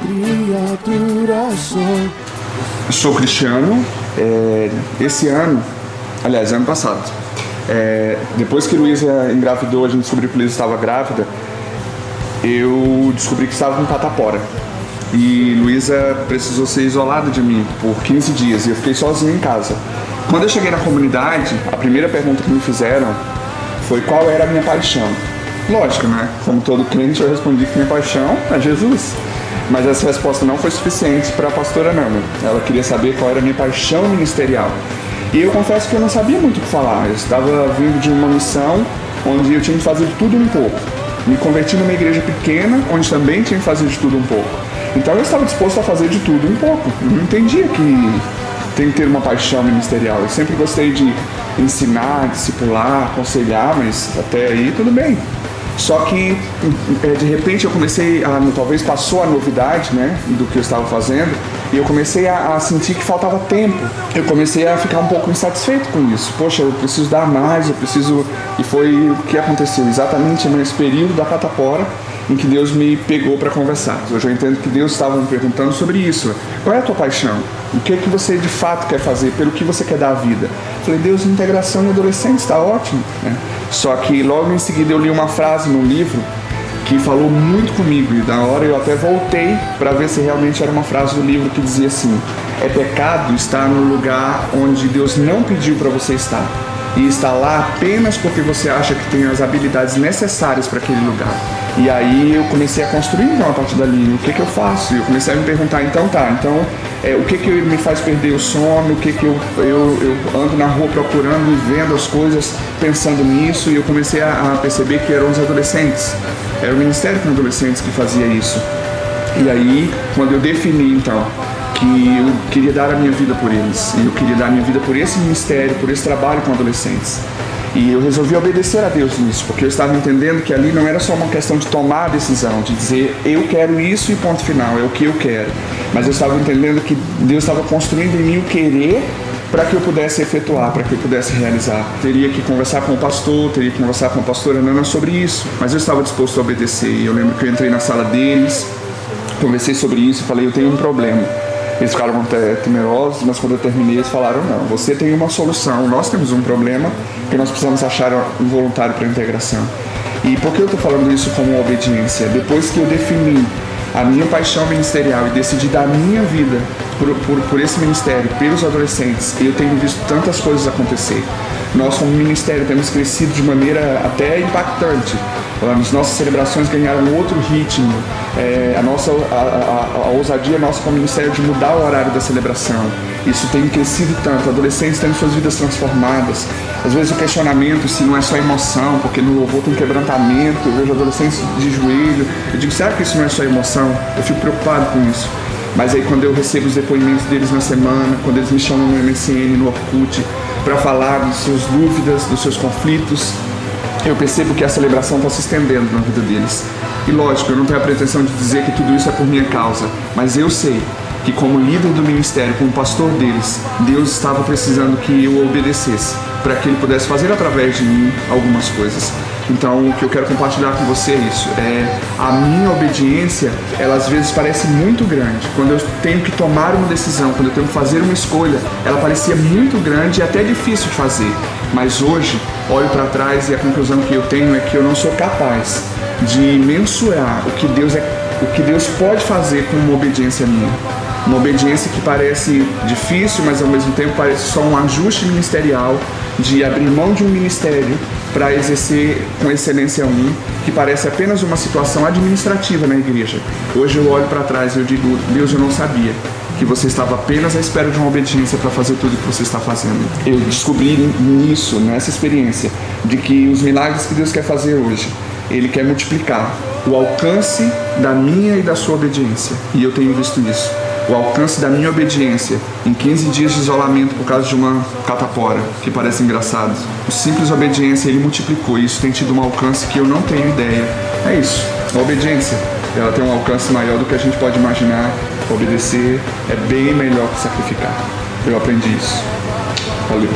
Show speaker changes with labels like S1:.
S1: criatura sou.
S2: Sou cristiano. Esse ano, aliás, ano passado, depois que Luísa engravidou, a gente descobriu que Luísa estava grávida, eu descobri que estava com catapora. E Luísa precisou ser isolada de mim por 15 dias e eu fiquei sozinho em casa. Quando eu cheguei na comunidade, a primeira pergunta que me fizeram foi qual era a minha paixão. Lógico, né? Como todo crente, eu respondi que minha paixão é Jesus. Mas essa resposta não foi suficiente para a pastora Nana. Ela queria saber qual era a minha paixão ministerial. E eu confesso que eu não sabia muito o que falar. Eu estava vindo de uma missão onde eu tinha que fazer de tudo um pouco. Me converti numa igreja pequena, onde também tinha que fazer de tudo um pouco. Então eu estava disposto a fazer de tudo um pouco. Eu não entendia que tem que ter uma paixão ministerial. Eu sempre gostei de ensinar, discipular, aconselhar, mas até aí tudo bem. Só que, de repente, eu comecei talvez passou a novidade, né, do que eu estava fazendo, e eu comecei a sentir que faltava tempo. Eu comecei a ficar um pouco insatisfeito com isso. Poxa, eu preciso dar mais, eu preciso... E foi o que aconteceu exatamente nesse período da catapora, em que Deus me pegou para conversar. Hoje eu entendo que Deus estava me perguntando sobre isso. Qual é a tua paixão? O que é que você de fato quer fazer? Pelo que você quer dar à vida? Eu falei, Deus, integração em adolescentes, está ótimo, né? Só que logo em seguida eu li uma frase num livro que falou muito comigo, e da hora eu até voltei para ver se realmente era uma frase do livro que dizia assim: é pecado estar no lugar onde Deus não pediu para você estar, e estar lá apenas porque você acha que tem as habilidades necessárias para aquele lugar. E aí eu comecei a construir então a partir dali, o que eu faço? E eu comecei a me perguntar, o que me faz perder o sono, o que eu ando na rua procurando e vendo as coisas, pensando nisso, e eu comecei a perceber que eram os adolescentes, era o Ministério com Adolescentes que fazia isso. E aí, quando eu defini então que eu queria dar a minha vida por eles, e eu queria dar a minha vida por esse ministério, por esse trabalho com adolescentes, e eu resolvi obedecer a Deus nisso, porque eu estava entendendo que ali não era só uma questão de tomar a decisão, de dizer eu quero isso e ponto final, é o que eu quero, mas eu estava entendendo que Deus estava construindo em mim o querer para que eu pudesse efetuar, para que eu pudesse realizar. Teria que conversar com o pastor, teria que conversar com a pastora Nana sobre isso, mas eu estava disposto a obedecer. E eu lembro que eu entrei na sala deles, conversei sobre isso e falei, eu tenho um problema. Eles ficaram até temerosos, mas quando eu terminei eles falaram, não, você tem uma solução, nós temos um problema que nós precisamos achar um voluntário para a integração. E por que eu estou falando isso como obediência? Depois que eu defini a minha paixão ministerial e decidi dar a minha vida por esse ministério, pelos adolescentes, eu tenho visto tantas coisas acontecer. Nós como ministério temos crescido de maneira até impactante. As nossas celebrações ganharam outro ritmo. A ousadia nossa como ministério de mudar o horário da celebração, isso tem crescido tanto, adolescentes tendo suas vidas transformadas. Às vezes o questionamento se não é só emoção, porque no louvor tem quebrantamento, eu vejo adolescentes de joelho, eu digo, será que isso não é só emoção? Eu fico preocupado com isso. Mas aí quando eu recebo os depoimentos deles na semana, quando eles me chamam no MSN, no Orkut, para falar das suas dúvidas, dos seus conflitos, eu percebo que a celebração está se estendendo na vida deles. E lógico, eu não tenho a pretensão de dizer que tudo isso é por minha causa, mas eu sei que como líder do ministério, como pastor deles, Deus estava precisando que eu obedecesse, para que Ele pudesse fazer através de mim algumas coisas. Então, o que eu quero compartilhar com você é isso. A minha obediência, ela às vezes parece muito grande. Quando eu tenho que tomar uma decisão, quando eu tenho que fazer uma escolha, ela parecia muito grande e até difícil de fazer. Mas hoje, olho para trás e a conclusão que eu tenho é que eu não sou capaz de mensurar o que Deus pode fazer com uma obediência minha. Uma obediência que parece difícil, mas ao mesmo tempo parece só um ajuste ministerial, de abrir mão de um ministério para exercer com excelência que parece apenas uma situação administrativa na igreja. Hoje eu olho para trás e eu digo, Deus, eu não sabia que você estava apenas à espera de uma obediência para fazer tudo o que você está fazendo. Eu descobri nisso, nessa experiência, de que os milagres que Deus quer fazer hoje, Ele quer multiplicar o alcance da minha e da sua obediência. E eu tenho visto isso. O alcance da minha obediência em 15 dias de isolamento por causa de uma catapora, que parece engraçado. O simples obediência, Ele multiplicou. E isso tem tido um alcance que eu não tenho ideia. É isso. A obediência, ela tem um alcance maior do que a gente pode imaginar. Obedecer é bem melhor que sacrificar. Eu aprendi isso. Valeu.